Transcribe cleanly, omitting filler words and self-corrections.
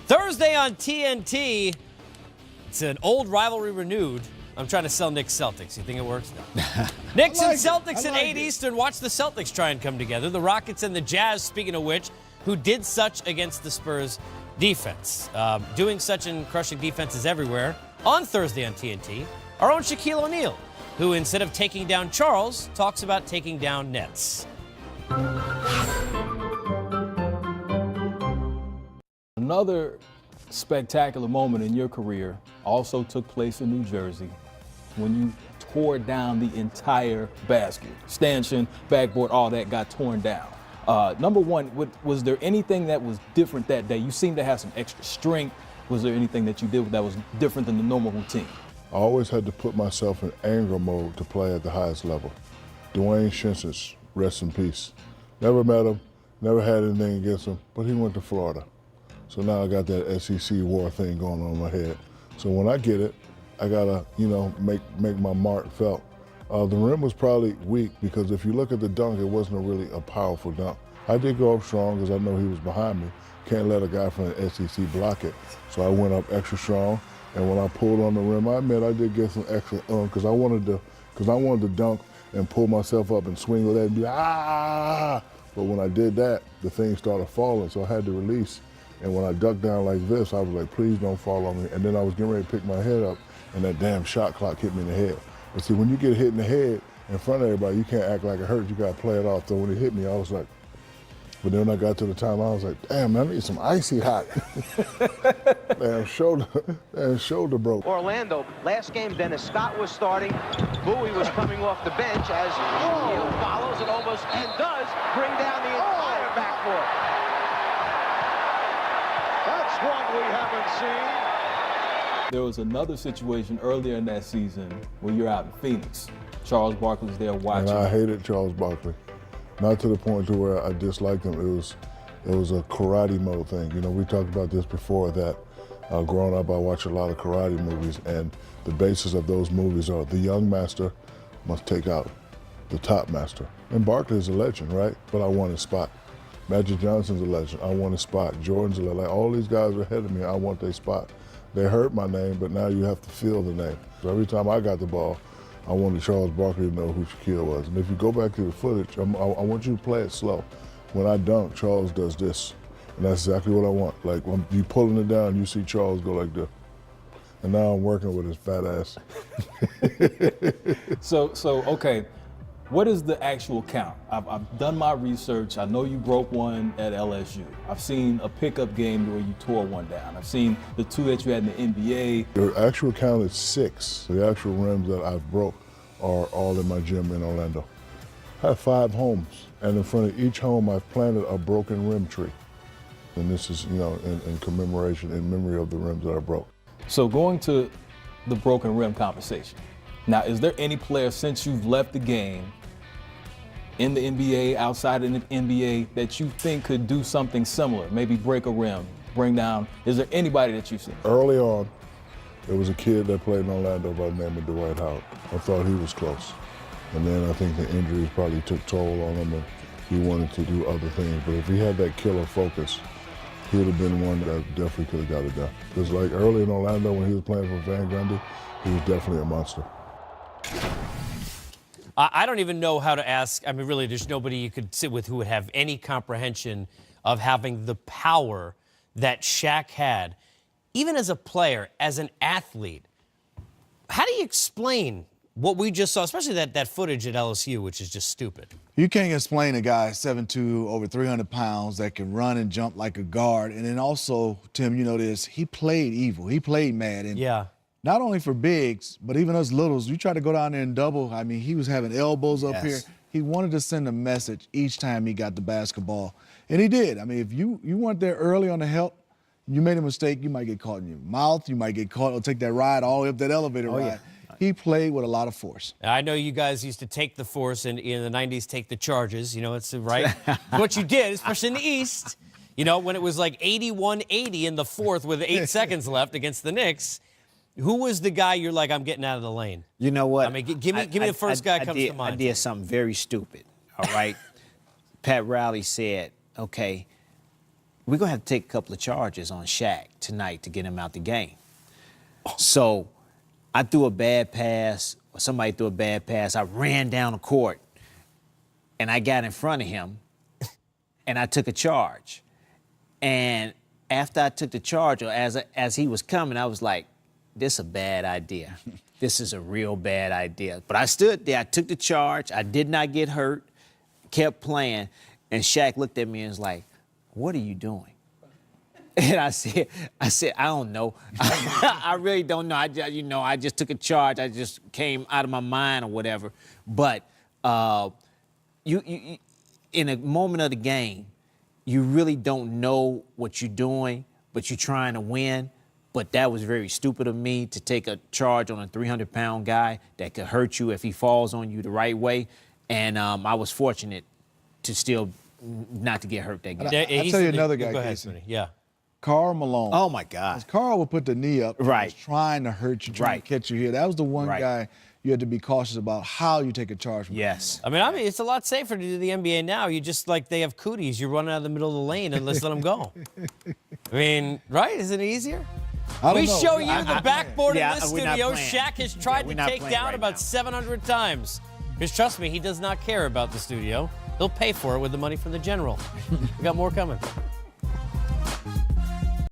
Thursday on TNT, it's an old rivalry renewed. I'm trying to sell Knicks Celtics. You think it works? No. Knicks and Celtics at 8 Eastern. Watch the Celtics try and come together. The Rockets and the Jazz, speaking of which, who did such against the Spurs defense. Doing such and crushing defenses everywhere. On Thursday on TNT, our own Shaquille O'Neal, who instead of taking down Charles, talks about taking down Nets. Another spectacular moment in your career also took place in New Jersey when you tore down the entire basket. Stanchion, backboard, all that got torn down. Number one, was there anything that was different that day? You seemed to have some extra strength. Was there anything that you did that was different than the normal routine? I always had to put myself in anger mode to play at the highest level. Dwayne Shinsons, rest in peace. Never met him, never had anything against him, but he went to Florida. So now I got that SEC war thing going on in my head. So when I get it, I gotta, make my mark felt. The rim was probably weak because if you look at the dunk, it wasn't really a powerful dunk. I did go up strong because I know he was behind me. Can't let a guy from the SEC block it. So I went up extra strong, and when I pulled on the rim, I admit I did get some extra because I wanted to dunk and pull myself up and swing with that and be ah. But when I did that, the thing started falling, so I had to release. And when I ducked down like this, I was like, please don't fall on me. And then I was getting ready to pick my head up, and that damn shot clock hit me in the head. But see, when you get hit in the head in front of everybody, you can't act like it hurts. You got to play it off. So when it hit me, I was like, but then when I got to the time, I was like, damn, man, I need some icy hot. damn shoulder broke. Orlando, last game, Dennis Scott was starting. Bowie was coming off the bench as Hill follows and almost and does bring down the entire backcourt. That's one we haven't seen. There was another situation earlier in that season when you're out in Phoenix. Charles Barkley was there watching. And I hated Charles Barkley. Not to the point to where I disliked him. It was a karate mode thing. We talked about this before that growing up I watched a lot of karate movies, and the basis of those movies are the young master must take out the top master. And Barkley is a legend, right? But I want his spot. Magic Johnson's a legend. I want his spot. Jordan's a legend. Like, all these guys are ahead of me. I want their spot. They heard my name, but now you have to feel the name. So every time I got the ball, I wanted Charles Barkley to know who Shaquille was. And if you go back to the footage, I want you to play it slow. When I dunk, Charles does this. And that's exactly what I want. Like, when you pulling it down, you see Charles go like this. And now I'm working with his fat ass. So okay, what is the actual count? I've done my research. I know you broke one at LSU. I've seen a pickup game where you tore one down. I've seen the two that you had in the NBA. The actual count is 6. The actual rims that I've broke are all in my gym in Orlando. I have 5 homes, and in front of each home I've planted a broken rim tree. And this is, in commemoration, in memory of the rims that I broke. So going to the broken rim conversation. Now, is there any player since you've left the game in the NBA, outside of the NBA, that you think could do something similar? Maybe break a rim, bring down. Is there anybody that you've seen? Early on, there was a kid that played in Orlando by the name of Dwight Howard. I thought he was close. And then I think the injuries probably took toll on him and he wanted to do other things. But if he had that killer focus, he would have been one that definitely could have got it done. Because like early in Orlando when he was playing for Van Gundy, he was definitely a monster. I don't even know how to ask. I mean, really, there's nobody you could sit with who would have any comprehension of having the power that Shaq had, even as a player, as an athlete. How do you explain what we just saw, especially that footage at LSU, which is just stupid? You can't explain a guy 7'2", over 300 pounds that can run and jump like a guard. And then also, Tim, you know this, he played evil. He played mad. And yeah. Not only for bigs, but even us littles, you try to go down there and double. I mean, he was having elbows up here. He wanted to send a message each time he got the basketball. And he did. I mean, if you weren't there early on the help, you made a mistake, you might get caught in your mouth, you might get caught or take that ride all the way up that elevator ride. Yeah. He played with a lot of force. I know you guys used to take the force and in the 90s take the charges. It's right. What you did, especially in the East, when it was like 81-80 in the fourth with 8 seconds left against the Knicks. Who was the guy you're like, I'm getting out of the lane? You know what? I mean, give me the first guy that comes to mind. I did something very stupid, all right? Pat Riley said, okay, we're going to have to take a couple of charges on Shaq tonight to get him out the game. So I threw a bad pass, or somebody threw a bad pass. I ran down the court, and I got in front of him, and I took a charge. And after I took the charge, or as he was coming, I was like, this is a bad idea. This is a real bad idea. But I stood there, I took the charge, I did not get hurt, kept playing, and Shaq looked at me and was like, what are you doing? And I said, I don't know. I really don't know. I just took a charge. I just came out of my mind or whatever. But you in a moment of the game, you really don't know what you're doing, but you're trying to win. But that was very stupid of me to take a charge on a 300-pound guy that could hurt you if he falls on you the right way. And I was fortunate to still not to get hurt that game. I'll tell you another guy, Go ahead, Casey. Smitty. Yeah. Karl Malone. Oh, my God. Karl would put the knee up. Right. Was trying to hurt you, trying to catch you here. That was the one guy you had to be cautious about how you take a charge from. Yes. I mean, it's a lot safer to do the NBA now. You just, like, they have cooties. You run out of the middle of the lane and let's let them go. I mean, right? Isn't it easier? I We don't know. show you the backboard in this we're not studio. playing. Shaq has tried we're to not take playing down right about now. 700 times. Because trust me, he does not care about the studio. He'll pay for it with the money from the general. We got more coming.